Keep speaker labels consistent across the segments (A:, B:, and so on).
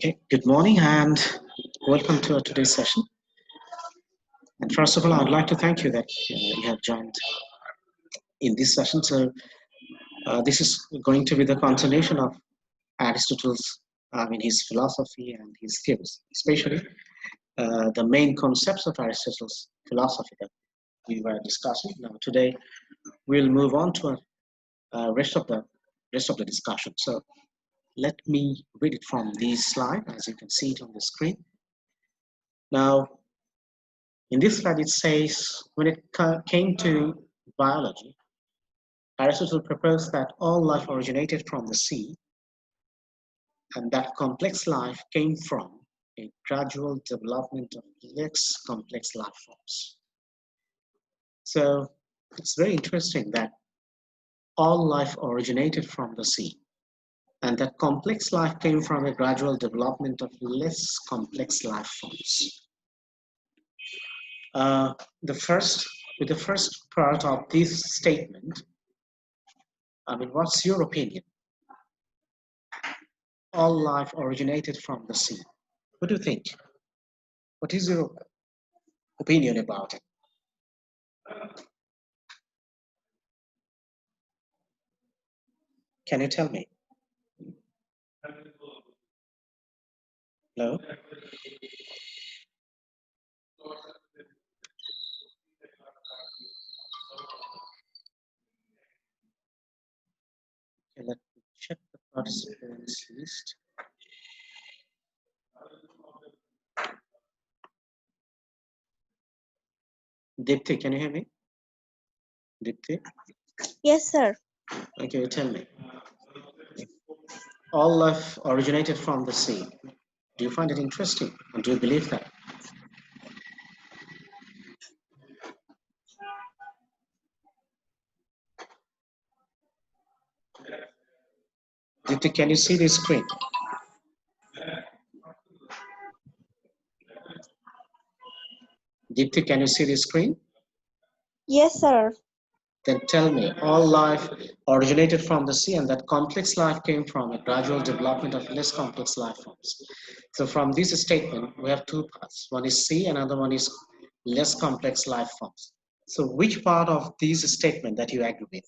A: Okay, good morning and welcome to today's session. And first of all, I'd like to thank you that you have joined in this session. So this is going to be the continuation of Aristotle's, his philosophy and his theories, especially the main concepts of Aristotle's philosophy that we were discussing. Now today we'll move on to rest of the discussion. So let me read it from this slide, as you can see it on the screen. Now, in this slide, it says, when it came to biology, Aristotle proposed that all life originated from the sea, and that complex life came from a gradual development of less complex life forms. So it's very interesting that all life originated from the sea, and that complex life came from a gradual development of less complex life forms. With the first part of this statement, what's your opinion? All life originated from the sea. What do you think? What is your opinion about it? Can you tell me? Hello? Okay, let me check the participants list. Dipti, can you hear me? Dipti?
B: Yes, sir.
A: Okay, tell me. All life originated from the sea. Do you find it interesting? Or do you believe that? Dipti, can you see the screen? Dipti, can you see the screen?
B: Yes, sir.
A: Then tell me, all life originated from the sea, and that complex life came from a gradual development of less complex life forms. So from this statement, we have two parts. One is sea, another one is less complex life forms. So which part of this statement that you agree with?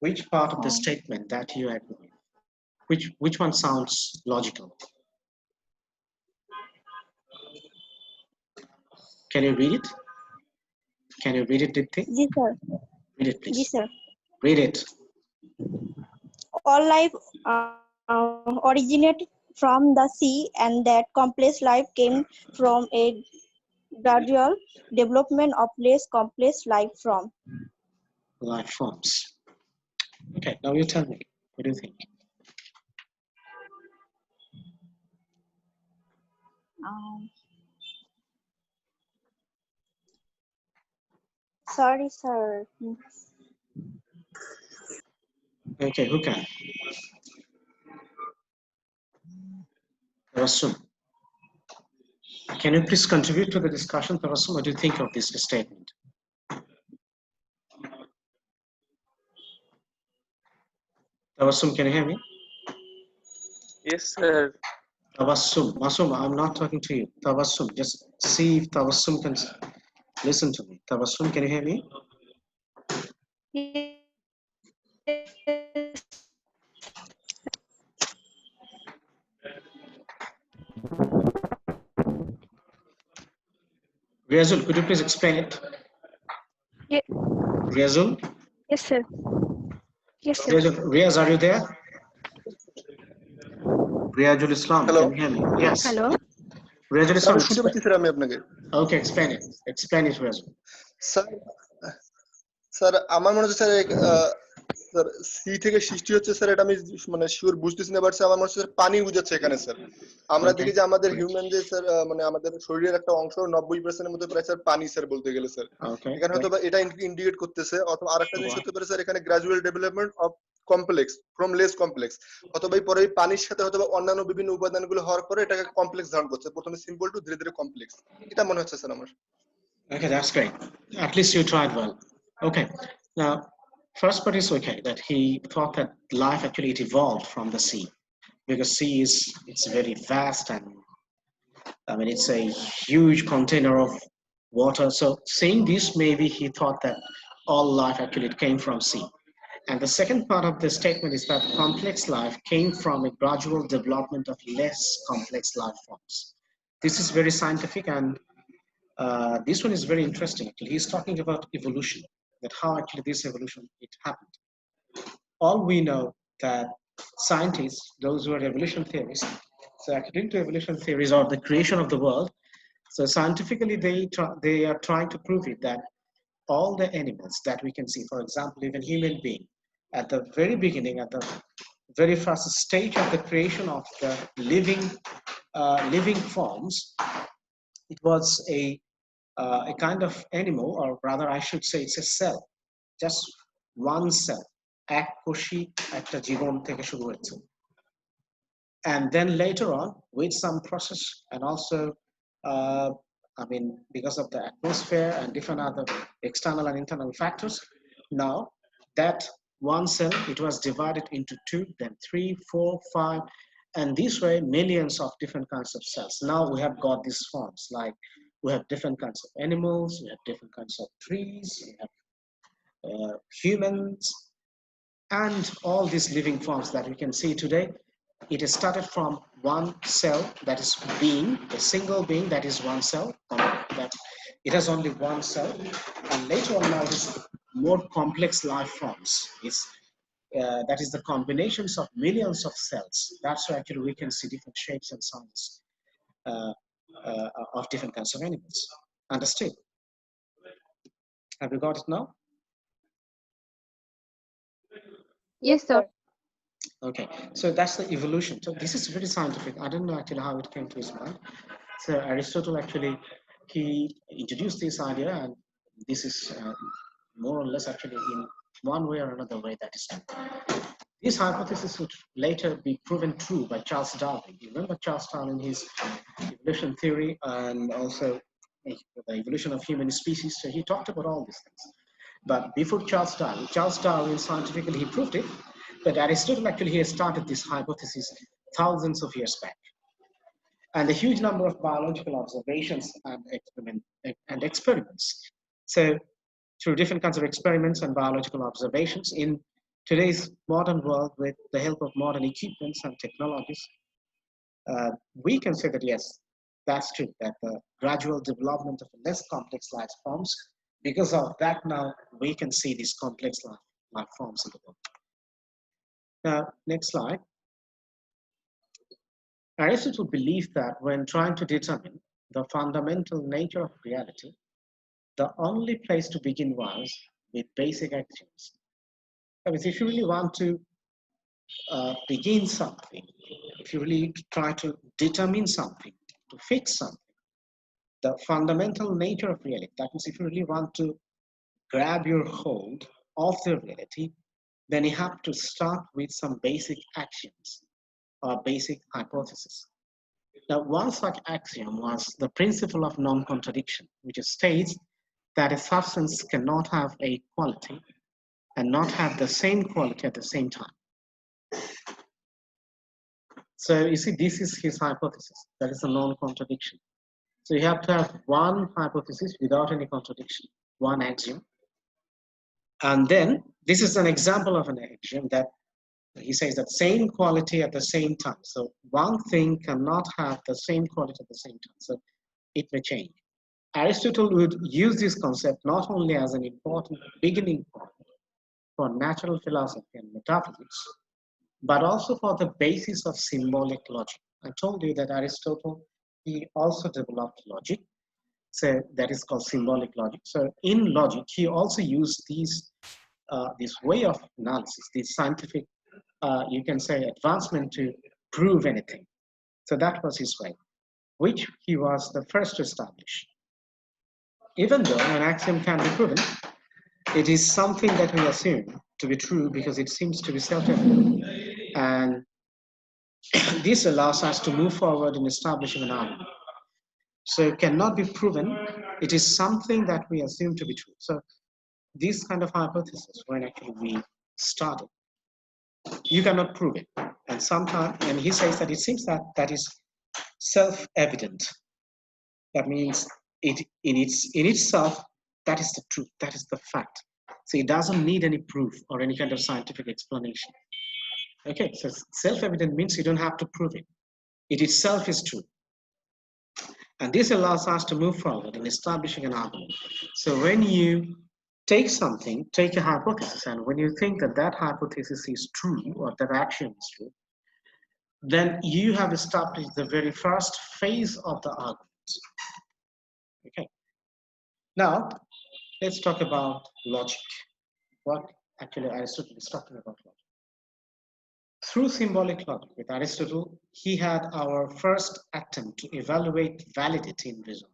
A: Which part of the statement that you agree with? Which one sounds logical? Can you read it? Can you read it, Dipti?
B: Yes, sir.
A: Read it, please.
B: Yes, sir.
A: Read it.
B: All life originated from the sea, and that complex life came from a gradual development of less complex life forms.
A: Okay, now you tell me. What do you think?
B: Sorry, sir.
A: Okay, who can? Tabassum. Can you please contribute to the discussion, Tabassum? What do you think of this statement? Tabassum, can you hear me?
C: Yes, sir.
A: Tabassum, Masum, I'm not talking to you. Tabassum, just see if Tabassum can listen to me. Tabassum, can you hear me? Riazul, could you please explain it?
D: Yeah.
A: Riazul?
D: Yes, sir. Yes, sir.
A: Riaz, are you there? Riazul Islam,
C: Hello.
A: can you hear me? Yes.
D: Hello.
A: Riazul
C: sir
A: Islam,
C: আমি শুনতে পাচ্ছি sir আমি আপনাকে
A: okay, explain it. Explain it, Riazul.
C: Sir আমার মনে হচ্ছে sir sir C থেকে সৃষ্টি হচ্ছে স্যার এটা আমি মানে শিওর বুঝতেছি না বাট আমার মনে হচ্ছে পানি বুঝাচ্ছে এখানে স্যার আমরা দেখি যে আমাদের হিউম্যান যে স্যার মানে আমাদের শরীরের একটা অংশ 90% এর মধ্যে প্রায় স্যার পানি স্যার বলতে গেলে স্যার এখানে হয়তো এটা ইন্ডিকেট করতেছে অথবা আরেকটা জিনিস হতে পারে স্যার এখানে gradual development of complex from less complex অথবা পরে পানির সাথে হয়তো অন্যান্য বিভিন্ন উপাদানগুলো হওয়ার পরে এটাকে কমপ্লেক্স ধারণ করছে প্রথমে সিম্পল টু ধীরে ধীরে কমপ্লেক্স এটা মনে হচ্ছে স্যার আমার
A: Okay, that's great. At least you tried well. Okay, now first part is okay, that he thought that life actually it evolved from the sea, because sea is it's very vast, and I mean it's a huge container of water. So saying this, maybe he thought that all life actually it came from sea. And the second part of the statement is that complex life came from a gradual development of less complex life forms. This is very scientific, and this one is very interesting. Actually, he's talking about evolution, that how actually this evolution it happened. All we know that scientists, those who are evolution theorists, so according to evolution theories or the creation of the world, so scientifically they are trying to prove it that all the animals that we can see, for example, even human being, at the very beginning, at the very first stage of the creation of the living forms, it was a kind of animal, or rather I should say it's a cell, just one cell, এক কোষী একটা জীবন থেকে শুরু হয়েছে. And then later on, with some process, and also I mean because of the atmosphere and different other external and internal factors, now that one cell it was divided into 2, then 3, 4, 5, and this way millions of different kinds of cells. Now we have got these forms, like we have different kinds of animals, we have different kinds of trees, we have humans, and all these living forms that we can see today. It is started from one cell, that is being, a single being, that is one cell, that it has only one cell, and later on now it is more complex life forms. That is the combinations of millions of cells. That's why actually we can see different shapes and sizes of different kinds of animals. Understood? Have you got it now?
D: Yes, sir.
A: Okay, so that's the evolution. So this is very scientific. I don't know actually how it came to his mind. So Aristotle actually, he introduced this idea, and this is more or less actually in one way or another way that is true. This hypothesis would later be proven true by Charles Darwin. You remember Charles Darwin, his evolution theory, and also the evolution of human species. So he talked about all these things. But before Charles Darwin scientifically he proved it, but Aristotle actually he started this hypothesis thousands of years back. And a huge number of biological observations and experiments. So through different kinds of experiments and biological observations in today's modern world, with the help of modern equipments and technologies, we can say that yes, that's true, that the gradual development of less complex life forms, because of that now we can see these complex life forms in the world. Now, next slide. Aristotle believed that when trying to determine the fundamental nature of reality, the only place to begin was with basic axioms. That means if you really want to begin something, if you really try to determine something, to fix something, the fundamental nature of reality, that means if you really want to grab your hold of the reality, then you have to start with some basic axioms or basic hypothesis. Now, one such axiom was the principle of non-contradiction, which states that a substance cannot have a quality and not have the same quality at the same time. So you see, this is his hypothesis. That is a non-contradiction. So you have to have one hypothesis without any contradiction, one axiom. And then this is an example of an axiom that he says that same quality at the same time. So one thing cannot have the same quality at the same time. So it may change. Aristotle would use this concept not only as an important beginning point for natural philosophy and metaphysics, but also for the basis of symbolic logic. I told you that Aristotle, he also developed logic. So that is called symbolic logic. So in logic, he also used this way of analysis, this scientific, you can say, advancement to prove anything. So that was his way, which he was the first to establish. Even though an axiom can be proven, it is something that we assume to be true because it seems to be self-evident. And this allows us to move forward in establishing an argument. So it cannot be proven. It is something that we assume to be true. So this kind of hypothesis, when actually we started, you cannot prove it. And sometimes, and he says that it seems that that is self-evident. That means it in itself, that is the truth, that is the fact. So it doesn't need any proof or any kind of scientific explanation. Okay, so self-evident means you don't have to prove it. It itself is true. And this allows us to move forward in establishing an argument. So when you take something, take a hypothesis, and when you think that that hypothesis is true or that axiom is true, then you have established the very first phase of the argument. Okay. Now, let's talk about logic. What actually Aristotle is talking about logic. Through symbolic logic with Aristotle, he had our first attempt to evaluate validity in reason.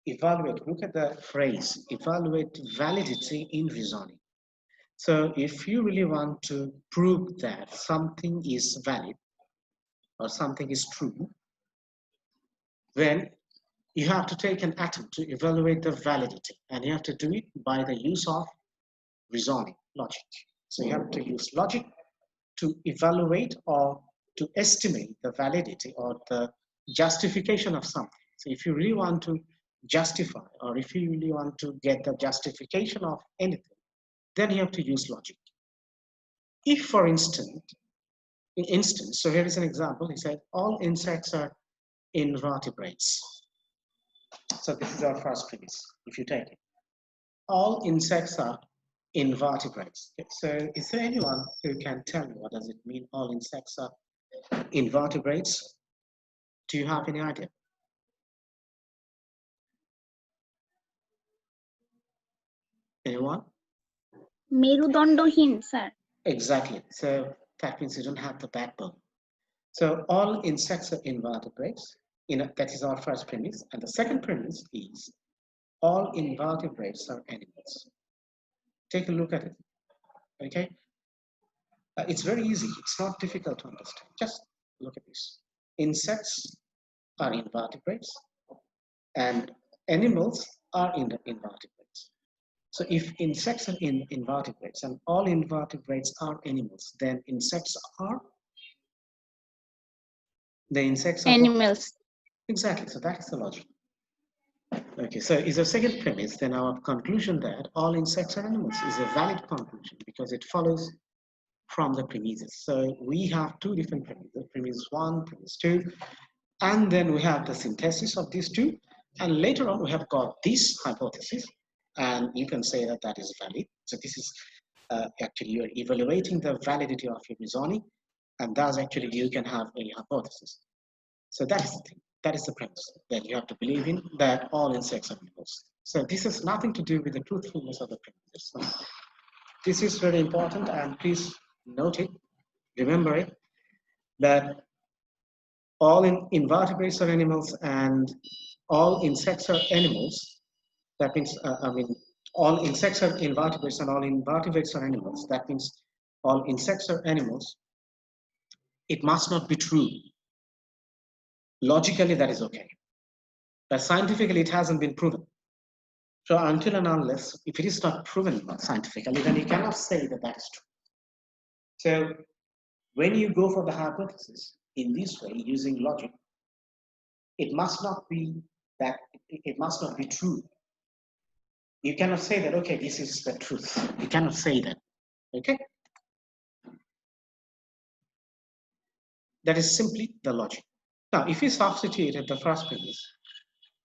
A: Evaluate, look at the phrase, evaluate validity in reasoning. So if you really want to prove that something is valid or something is true, then you have to take an attempt to evaluate the validity, and you have to do it by the use of reasoning, logic. So you have to use logic to evaluate or to estimate the validity or the justification of something. So if you really want to justify, or if you really want to get the justification of anything, then you have to use logic. If, for instance, so here is an example. He said all insects are invertebrates. So this is our first premise. If you take it, all insects are invertebrates. So is there anyone who can tell me what does it mean all insects are invertebrates? Do you have any idea? Anyone?
D: মেরুদণ্ডহীন, sir.
A: Exactly. So that means you don't have the backbone. So all insects are invertebrates. That is our first premise. And the second premise is all invertebrates are animals. Take a look at it. Okay? It's very easy. It's not difficult to understand. Just look at this. Insects are invertebrates and animals are invertebrates. So if insects are invertebrates and all invertebrates are animals, then insects are
D: Animals.
A: Exactly. So that's the logic. Okay, so is a second premise, then our conclusion that all insects are animals is a valid conclusion because it follows from the premises. So we have two different premises, premise 1, premise 2, and then we have the synthesis of these two, and later on we have got this hypothesis, and you can say that that is valid. So this is actually you're evaluating the validity of your reasoning, and thus actually you can have a hypothesis. So that is the thing. That is the premise that you have to believe in, that all insects are animals. So this has nothing to do with the truthfulness of the premises. So this is very important, and please note it, remember it, that all invertebrates are animals and all insects are animals. That means, all insects are invertebrates and all invertebrates are animals. That means all insects are animals. It must not be true. Logically, that is okay. But scientifically, it hasn't been proven. So until and unless, if it is not proven scientifically, then you cannot say that that is true. So when you go for the hypothesis in this way, using logic, it must not be that, it must not be true. You cannot say that, okay, this is the truth. You cannot say that, okay? That is simply the logic. Now, if we substitute the first premise,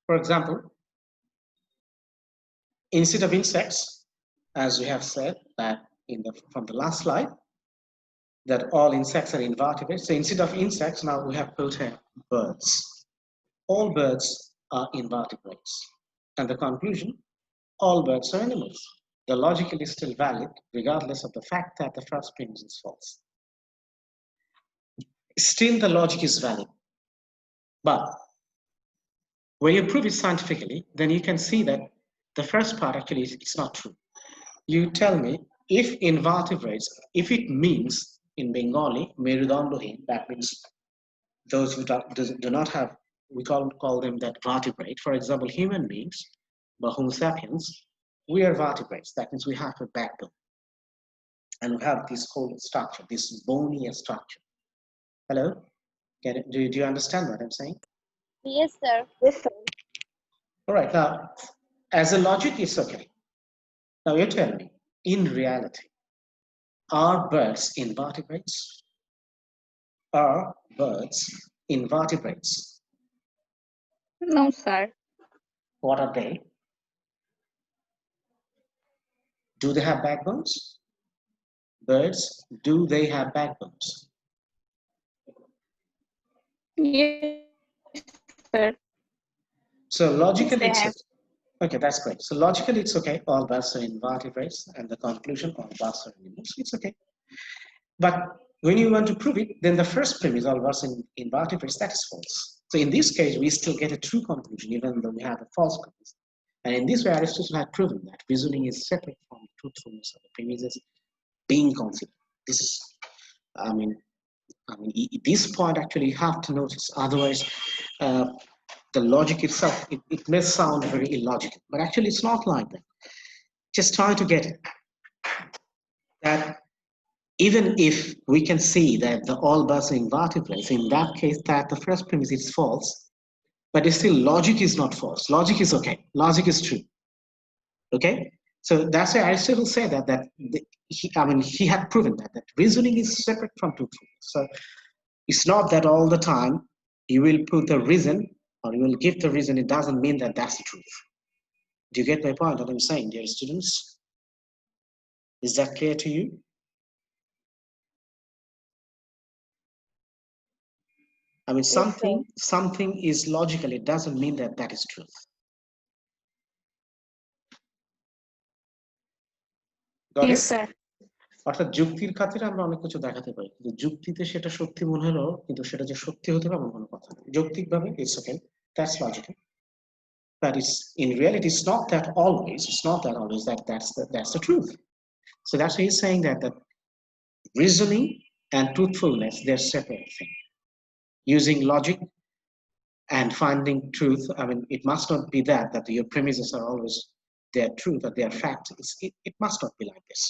A: for example, instead of insects, as we have said that from the last slide, that all insects are invertebrates. So instead of insects, now we have put birds. All birds are invertebrates. And the conclusion, all birds are animals. The logic is still valid, regardless of the fact that the first premise is false. Still, the logic is valid. But when you prove it scientifically, then you can see that the first part actually is not true. You tell me, if invertebrates, if it means in Bengali, Merudondohin, that means those who do not have, we call them that vertebrate. For example, human beings, Homo sapiens, We are vertebrates. That means we have a backbone. And we have this whole structure, this bony structure. Hello? Do you understand what I'm saying?
B: Yes, sir.
A: All right, now, as a logic, it's okay. Now you tell me, in reality, are birds invertebrates? Are birds invertebrates?
D: No, sir.
A: What are they? Do they have backbones? Birds, do they have backbones?
D: Yes, sir.
A: So logically,
D: Yes,
A: it's
D: they have.
A: okay, that's great. So logically, it's okay. All birds are invertebrates, and the conclusion, all birds are animals. It's okay. But when you want to prove it, then the first premise, all birds are invertebrates, that is false. So in this case, we still get a true conclusion, even though we have a false premise. And in this way, Aristotle had proven that reasoning is separate from truthfulness of the premises being considered. This is, I mean, this point actually you have to notice. Otherwise, the logic itself, it may sound very illogical, but actually it's not like that. Just try to get it. That even if we can see that the all birds are invertebrates, in that case, that the first premise is false, but still logic is not false. Logic is okay. Logic is true. Okay? So that's why Aristotle said that he had proven that reasoning is separate from truthfulness. So it's not that all the time you will put the reason or you will give the reason, it doesn't mean that that's the truth. Do you get my point, what I'm saying, dear students? Is that clear to you? I mean, something is logical, it doesn't mean that that is truth. Got
D: Yes,
A: it?
D: sir.
A: অর্থাৎ যুক্তির খাতিরে আমরা অনেক কিছু দেখাতে পারি, কিন্তু যুক্তিতে সেটা সত্যি মনে হলো কিন্তু সেটা যে সত্যি হতে পারে এমন কোনো কথা নেই। যৌক্তিকভাবে it's okay, that's logical, but it's in reality it's not that always, that's the truth. So that's why he's saying that reasoning and truthfulness, they're separate things. Using logic and finding truth, I mean, it must not be that your premises are always their truth or their fact. It must not be like this.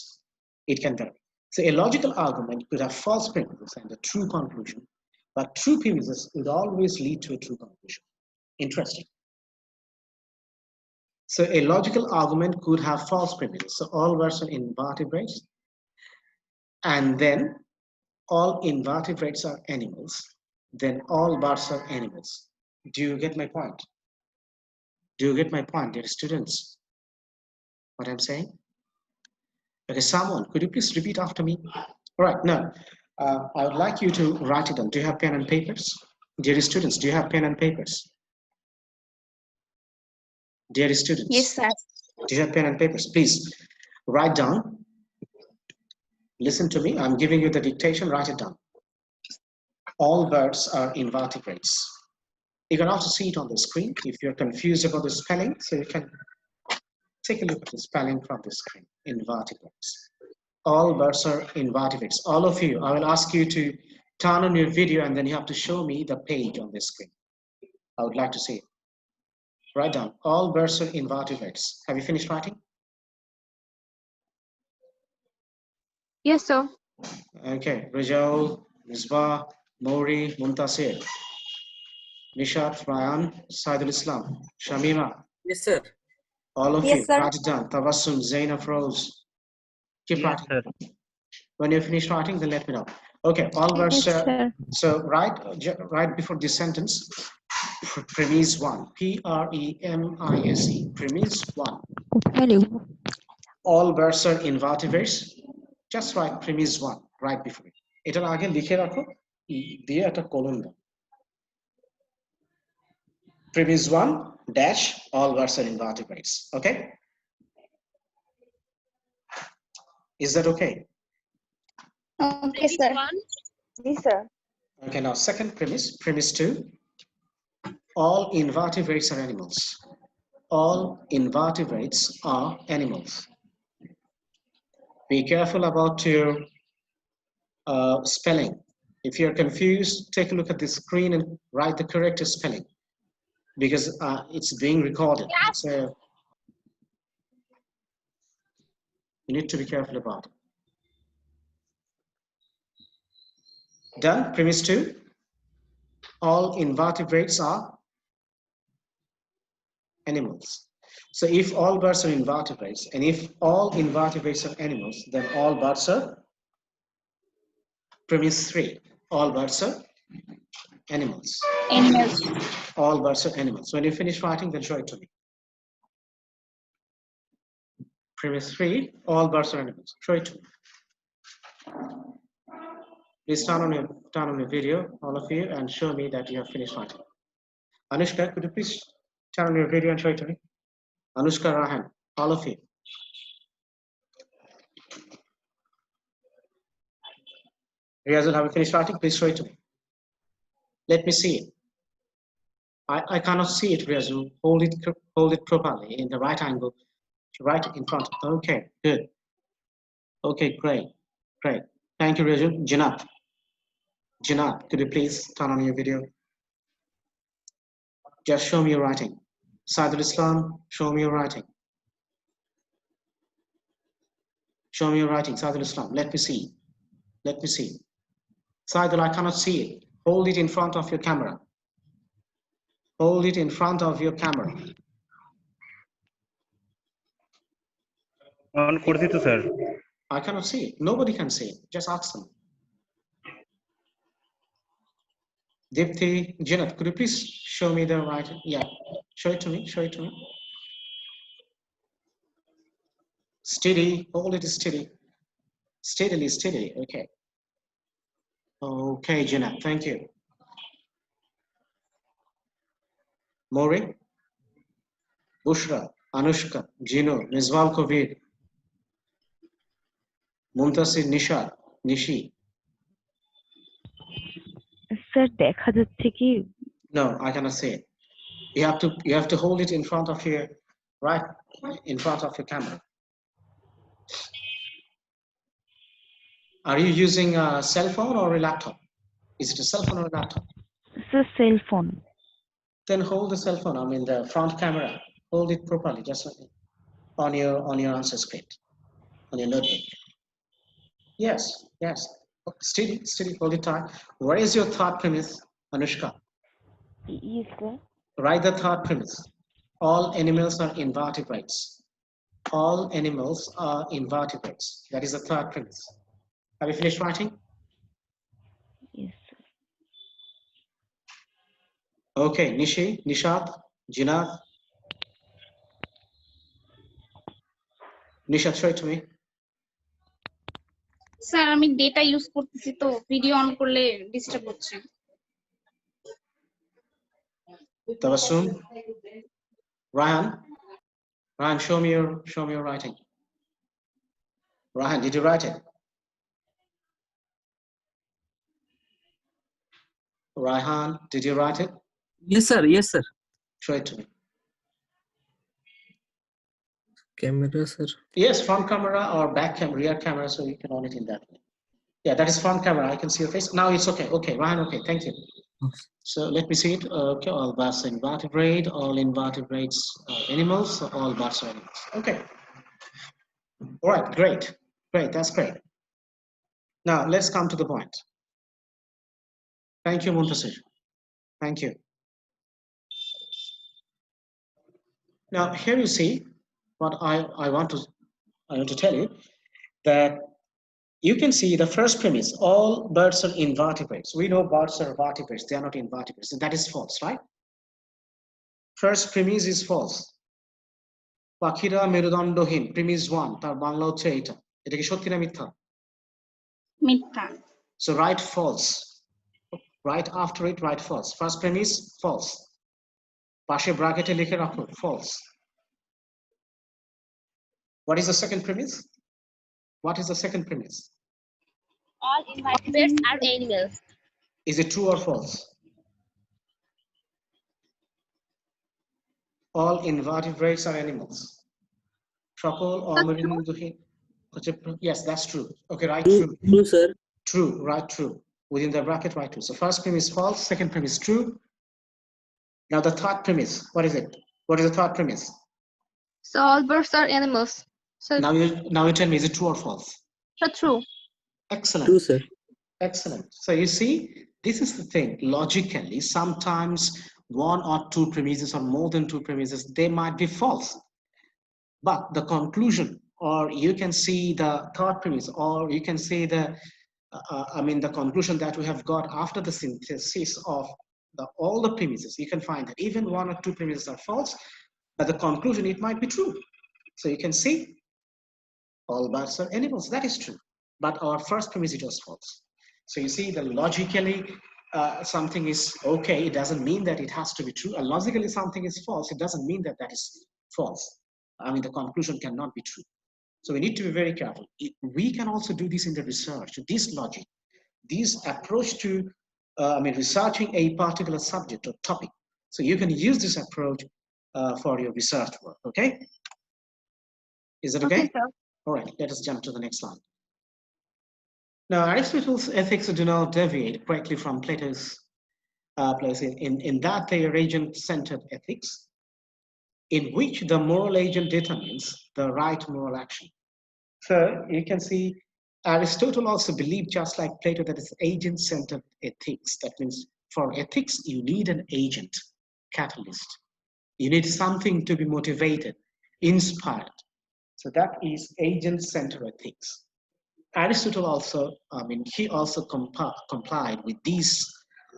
A: It can vary. So a logical argument could have false premises and a true conclusion, but true premises would always lead to a true conclusion. Interesting. So a logical argument could have false premises. So all birds are invertebrates, and then all invertebrates are animals, then all birds are animals. Do you get my point? Do you get my point, dear students? What I'm saying? Okay, someone, could you please repeat after me? All right, now, I would like you to write it down. Do you have pen and papers? Dear students, do you have pen and papers? Dear students.
D: Yes, sir.
A: Do you have pen and papers? Please write down. Listen to me. I'm giving you the dictation. Write it down. All birds are invertebrates. You can also see it on the screen if you're confused about the spelling. So you can take a look at the spelling from the screen. Invertebrates. All birds are invertebrates. All of you, I will ask you to turn on your video and then you have to show me the page on the screen. I would like to see it. Write down. All birds are invertebrates. Have you finished writing?
D: Yes, sir.
A: Okay. Rajal, Misbah, Mori, Muntasir, Nishat, Ryan, Saidul Islam, Shamima.
E: Yes, sir.
A: All of
B: Yes,
A: you,
B: sir.
A: write it down. Tabassum, Zainab, Rose. Keep writing.
E: Sir.
A: When you finish writing, then let me know. Okay, all birds.
D: Yes, sir.
A: So right before this sentence, premise 1. Premise. Premise 1.
D: Hello.
A: All birds are invertebrates. Just write premise 1 right before it. এটার আগে লিখে রাখো দিয়ে একটা colon দাও. Premise 1 dash all birds are invertebrates. Okay? Is that okay?
B: Okay, sir. Yes, sir.
A: Okay, now second premise, premise 2. All invertebrates are animals. All invertebrates are animals. Be careful about your spelling. If you're confused, take a look at the screen and write the correct spelling because it's being recorded. So You need to be careful about it. Done. Premise 2. All invertebrates are animals. So if all birds are invertebrates, and if all invertebrates are animals, then all birds are. Premise 3. All birds are animals.
D: Animals.
A: All birds are animals. When you finish writing, then show it to me. Premise 3. All birds are animals. Show it to me. Please turn on your video, all of you, and show me that you have finished writing. Anushka, could you please turn on your video and show it to me? Anushka, Rahan, all of you. Riazul, have you finished writing? Please show it to me. Let me see it. I cannot see it, Riazul. Hold it properly in the right angle. Right in front. Okay, good. Okay, great. Thank you, Riazul. Janab, could you please turn on your video? Just show me your writing. Saidul Islam, show me your writing. Show me your writing, Saidul Islam. Let me see. Saidul, I cannot see it. Hold it in front of your camera. Hold it in front of your camera.
E: On করছি তো sir.
A: I cannot see it. Nobody can see it. Just ask them. Dipti, Janet, could you please show me the writing? Yeah, show it to me. Steady, hold it steady. Steadily, okay. Okay, Janet, thank you. Mori, Bushra, Anushka, Gino, Nizwal Kovir, Muntasir, Nisha, Nishi.
F: Sir দেখা যাচ্ছে কি?
A: No, I cannot see it. You have to hold it in front of your in front of your camera. Are you using a cell phone or a laptop? Is it a cell phone or a laptop?
F: Sir cell phone.
A: Then hold the cell phone. I mean the front camera. Hold it properly, just on your answer script, on your notebook. Yes. Steady. Hold it tight. Where is your third premise, Anushka?
F: Yes, sir.
A: Write the third premise. All animals are invertebrates. All animals are invertebrates. That is the third premise. Have you finished writing?
F: Yes, sir.
A: Okay, Nishi, Nishad, Jinad. Nishad, show it to me.
D: Sir আমি data use করতেছি তো video on করলে disturb হচ্ছে।
A: Tabassum, Rahan, show me your writing. Rahan, did you write it? Rahan, did you write it?
G: Yes, sir.
A: Show it to me.
G: Camera, sir.
A: Yes, front camera or back camera, rear camera, so you can on it in that way. Yeah, that is front camera. I can see your face. Now it's okay. Okay, Rahan, okay, thank you.
G: Okay.
A: So let me see it. Okay, all birds are invertebrate, all invertebrates are animals, so all birds are animals. Okay. All right, great, that's great. Now let's come to the point. Thank you, Muntasir. Thank you. Now here you see what I want to tell you, that you can see the first premise, all birds are invertebrates. We know birds are vertebrates, they are not invertebrates. And that is false, right? First premise is false. পাখিরা মেরুদণ্ডহীন, premise 1, তার বাংলা হচ্ছে এটা। এটা কি সত্যি না মিথ্যা?
D: মিথ্যা।
A: So write false. Right after it, write false. First premise, false. পাশে ব্র্যাকেটে লিখে রাখো, false. What is the second premise?
H: All invertebrates are animals.
A: Is it true or false? All invertebrates are animals. সকল অমেরুদণ্ডহীন। Yes, that's true. Okay, write true.
G: True, sir.
A: True, write true. Within the bracket, write true. So first premise false, second premise true. Now the third premise, what is it? What is the third premise?
D: So all birds are animals. So,
A: Now you tell me, is it true or false?
D: so true.
A: Excellent.
G: True, sir.
A: Excellent. So you see, this is the thing. Logically, sometimes one or two premises or more than two premises, they might be false. But the conclusion, or you can see the third premise, or you can say the, the conclusion that we have got after the synthesis of all the premises, you can find that even one or two premises are false, but the conclusion, it might be true. So you can see all birds are animals. That is true. But our first premise, it was false. So you see, the logically something is okay, it doesn't mean that it has to be true. And logically something is false, it doesn't mean that that is false. The conclusion cannot be true. So we need to be very careful. We can also do this in the research, this logic, this approach to researching a particular subject or topic. So you can use this approach for your research work, okay? Is that okay?
D: Okay, sir.
A: All right, let us jump to the next slide. Now, Aristotle's ethics do not deviate greatly from Plato's place in that they are agent-centered ethics, in which the moral agent determines the right moral action. So you can see Aristotle also believed, just like Plato, that it's agent-centered ethics. That means for ethics, you need an agent, catalyst. You need something to be motivated, inspired. So that is agent-centered ethics. Aristotle also, he also complied with these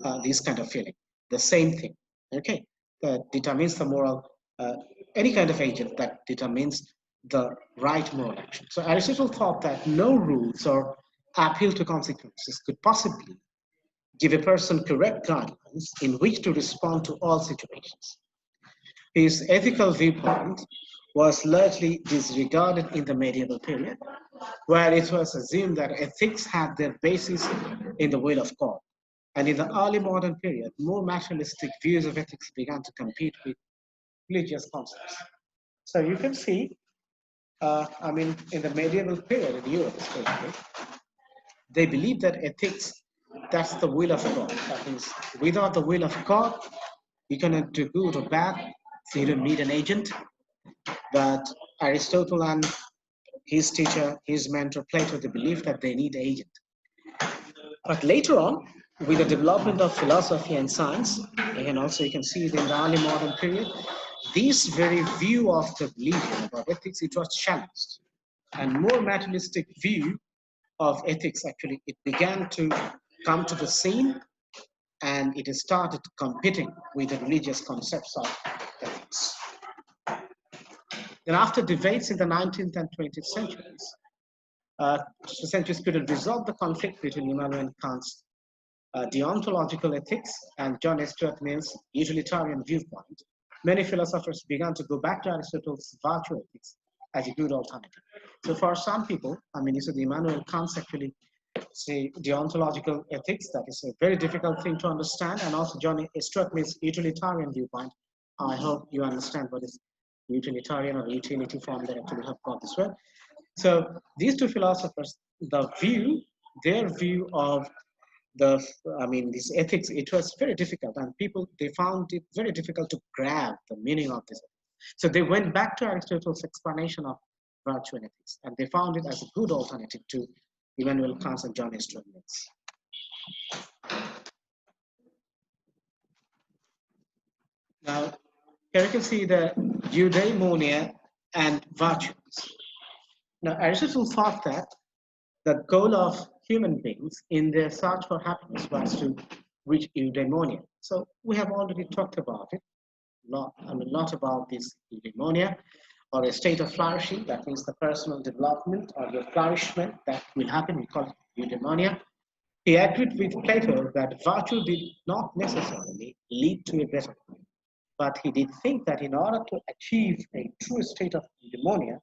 A: kind of feeling. The same thing, okay? That determines the moral, any kind of agent that determines the right moral action. So Aristotle thought that no rules or appeal to consequences could possibly give a person correct guidelines in which to respond to all situations. His ethical viewpoint was largely disregarded in the medieval period, where it was assumed that ethics had their basis in the will of God. And in the early modern period, more materialistic views of ethics began to compete with religious concepts. So you can see, in the medieval period in Europe especially, they believed that ethics, that's the will of God. That means without the will of God, you cannot do good or bad, so you don't need an agent. But Aristotle and his teacher, his mentor Plato, they believed that they need an agent. But later on, with the development of philosophy and science, and also you can see it in the early modern period, this very view of the religion about ethics, it was challenged. And more materialistic view of ethics, actually, it began to come to the scene, and it started competing with the religious concepts of ethics. Then after debates in the 19th and 20th centuries could resolve the conflict between Immanuel Kant's deontological ethics and John Stuart Mill's utilitarian viewpoint. Many philosophers began to go back to Aristotle's virtue ethics as a good alternative. So for some people, you see the Immanuel Kant's actually say deontological ethics, that is a very difficult thing to understand, and also John Stuart Mill's utilitarian viewpoint. I hope you understand what is utilitarian or utility form that actually have got this word. So these two philosophers, their view of this ethics, it was very difficult, and people, they found it very difficult to grab the meaning of this. So they went back to Aristotle's explanation of virtue and ethics, and they found it as a good alternative to Immanuel Kant's and John Stuart Mill's. Now, here you can see the eudaimonia and virtues. Now, Aristotle thought that the goal of human beings in their search for happiness was to reach eudaimonia. So we have already talked about it, not about this eudaimonia, or a state of flourishing, that means the personal development or the flourishment that will happen, we call it eudaimonia. He agreed with Plato that virtue did not necessarily lead to a better life, but he did think that in order to achieve a true state of eudaimonia,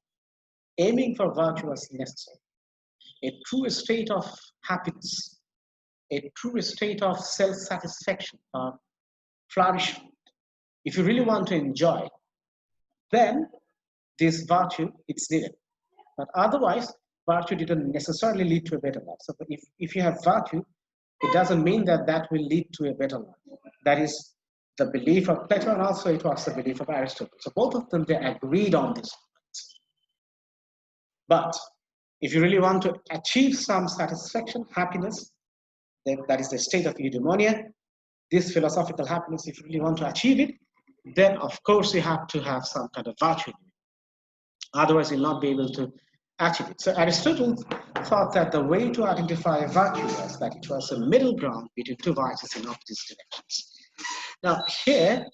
A: aiming for virtue was necessary. A true state of happiness, a true state of self-satisfaction or flourishment. If you really want to enjoy, then this virtue, it's needed. But otherwise, virtue didn't necessarily lead to a better life. So if you have virtue, it doesn't mean that that will lead to a better life. That is the belief of Plato, and also it was the belief of Aristotle. So both of them, they agreed on this. But if you really want to achieve some satisfaction, happiness, that is the state of eudaimonia, this philosophical happiness, if you really want to achieve it, then of course you have to have some kind of virtue. Otherwise, you'll not be able to achieve it. So Aristotle thought that the way to identify a virtue was that it was a middle ground between two vices in opposite directions. Now here,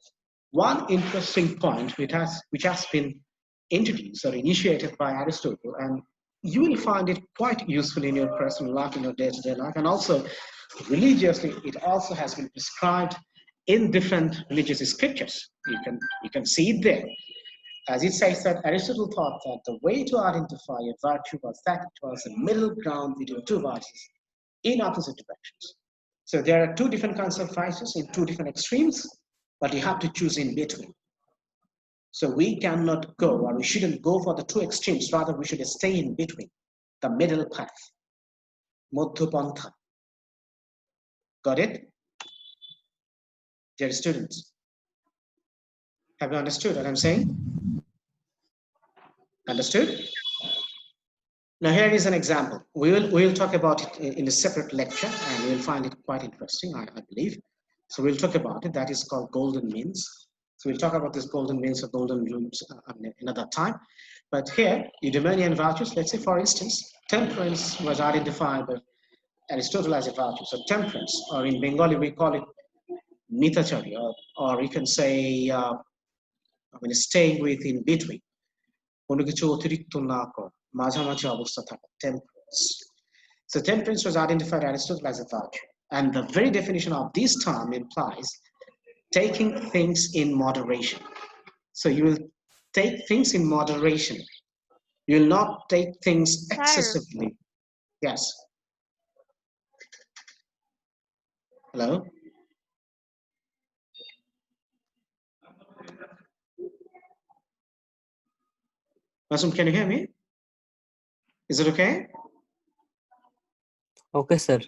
A: one interesting point which has been introduced or initiated by Aristotle, and you will find it quite useful in your personal life, in your day-to-day life, and also religiously, it also has been prescribed in different religious scriptures. You can see it there. As it says that Aristotle thought that the way to identify a virtue was that it was a middle ground between two vices in opposite directions. So there are two different kinds of vices in two different extremes, but you have to choose in between. So we cannot go, or we shouldn't go for the two extremes. Rather, we should stay in between, the middle path, Madhyapantha. Got it? Dear students, have you understood what I'm saying? Understood? Now here is an example. We will talk about it in a separate lecture, and you'll find it quite interesting, I believe. So we'll talk about it. That is called golden means. So we'll talk about this golden means or golden rules another time. But here, eudaimonian virtues, let's say for instance, temperance was identified by Aristotle as a virtue. So temperance, or in Bengali we call it mithachari, or you can say, staying with in between. Temperance. So temperance was identified by Aristotle as a virtue. And the very definition of this term implies taking things in moderation. So you will take things in moderation. You will not take things excessively. Yes. Hello? Masum, can you hear me? Is it okay?
G: Okay, sir.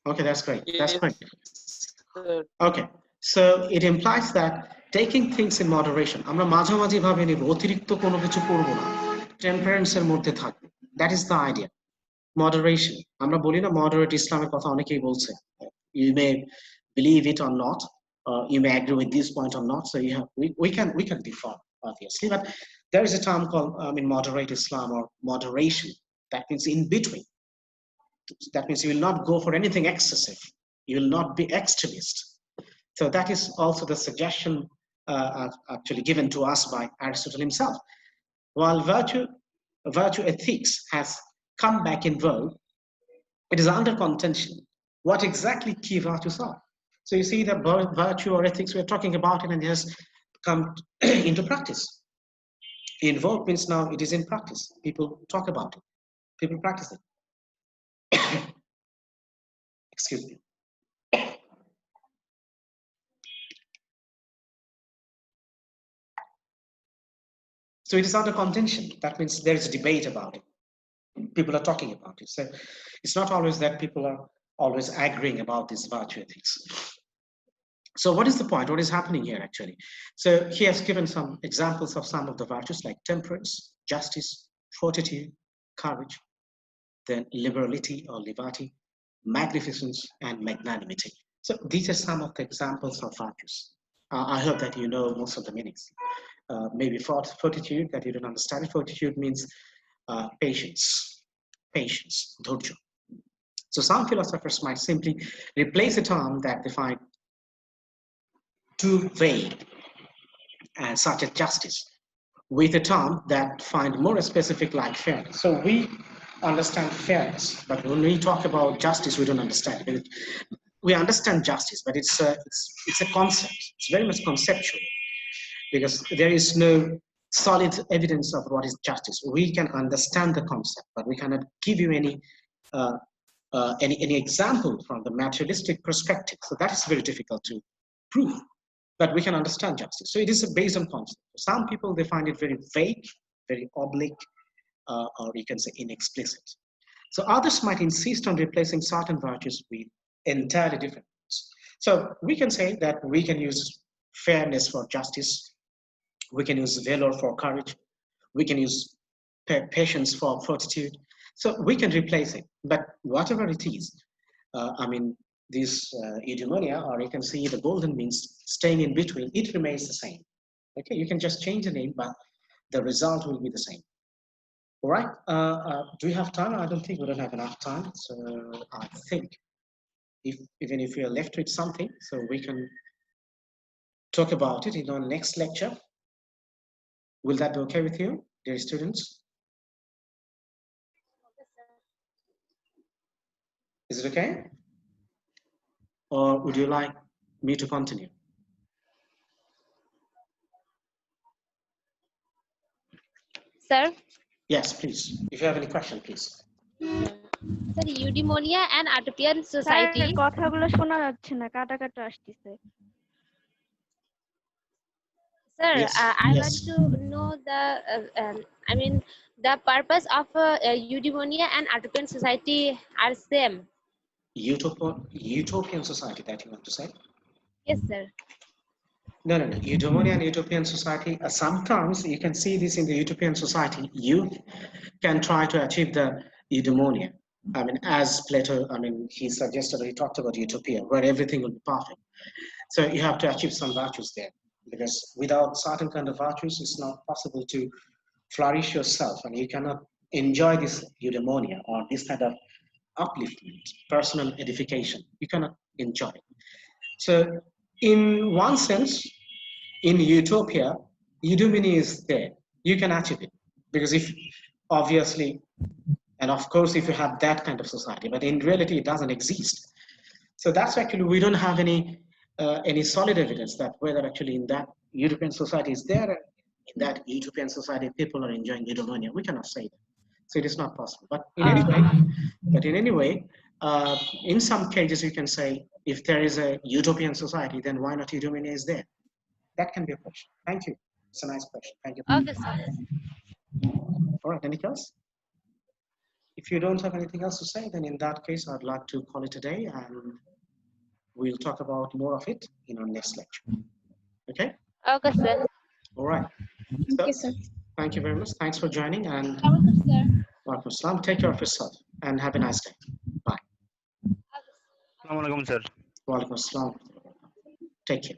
A: Okay, that's great. That's great. Okay, so it implies that taking things in moderation. আমরা মাঝামাঝি ভাবে নিব, অতিরিক্ত কোনো কিছু করব না। Temperance এর মধ্যে থাকবে। That is the idea. Moderation. আমরা বলি না moderate ইসলামের কথা অনেকেই বলছে। You may believe it or not, or you may agree with this point or not. So you have we can differ obviously, but there is a term called moderate Islam or moderation. That means in between. That means you will not go for anything excessive. You will not be extremist. So that is also the suggestion actually given to us by Aristotle himself. While virtue ethics has come back in vogue, it is under contention what exactly key virtues are. So you see that virtue or ethics, we're talking about it, and it has come into practice. In vogue means now it is in practice. People talk about it. People practice it. Excuse me. So it is under contention. That means there is a debate about it. People are talking about it. So it's not always that people are always agreeing about this virtue ethics. So what is the point? What is happening here actually? So he has given some examples of some of the virtues like temperance, justice, fortitude, courage, then liberality or levity, magnificence, and magnanimity. So these are some of the examples of virtues. I hope that you know most of the meanings. Maybe fortitude, that you don't understand. Fortitude means patience, dhorjo. So some philosophers might simply replace a term that they find too vague, such as justice, with a term that find more specific like fairness. So we understand fairness, but when we talk about justice, we don't understand it. We understand justice, but it's a concept. It's very much conceptual, because there is no solid evidence of what is justice. We can understand the concept, but we cannot give you any example from the materialistic perspective. So that is very difficult to prove, but we can understand justice. So it is based on concept. Some people, they find it very vague, very oblique, or you can say inexplicit. So others might insist on replacing certain virtues with entirely different ones. So we can say that we can use fairness for justice, we can use valor for courage, we can use patience, for fortitude. So we can replace it, but whatever it is, I mean, this eudaimonia, or you can see the golden means staying in between, it remains the same. Okay, you can just change the name, but the result will be the same. All right, do we have time? I don't think we don't have enough time. So I think even if we are left with something, so we can talk about it in our next lecture. Will that be okay with you, dear students? Is it okay? Or would you like me to continue?
H: Sir,
A: Yes, please. If you have any question, please.
H: sir, eudaimonia and utopian society.
B: Sir কথাগুলো শোনা যাচ্ছে না, কাটা কাটা আসতেছে।
H: Sir,
A: Yes,
H: I
A: yes.
H: want to know the, I mean, the purpose of eudaimonia and utopian society are same.
A: Utopian society that you want to say?
H: Yes, sir.
A: No. Eudaimonia and utopian society, sometimes you can see this in the utopian society. You can try to achieve the eudaimonia. I mean, as Plato, I mean, he suggested, he talked about utopia, where everything will be perfect. So you have to achieve some virtues there, because without certain kind of virtues, it's not possible to flourish yourself, and you cannot enjoy this eudaimonia or this kind of upliftment, personal edification. You cannot enjoy it. So in one sense, in utopia, eudaimonia is there. You can achieve it, because if obviously, and of course, if you have that kind of society, but in reality, it doesn't exist. So that's actually, we don't have any solid evidence that whether actually in that European society is there, in that utopian society, people are enjoying eudaimonia. We cannot say that. So it is not possible. But in any way, in some cases, you can say, if there is a utopian society, then why not eudaimonia is there? That can be a question. Thank you. It's a nice question. Thank you.
H: Okay, sir.
A: All right, anything else? If you don't have anything else to say, then in that case, I'd like to call it a day, and we'll talk about more of it in our next lecture. Okay?
H: Okay, sir.
A: All right.
D: Okay, sir.
A: Thank you very much. Thanks for joining, and
H: Welcome, sir.
A: Walaikum Assalam. Take care of yourself, and have a nice day. Bye.
E: Assalamualaikum, sir.
A: Walaikum Assalam. Take care.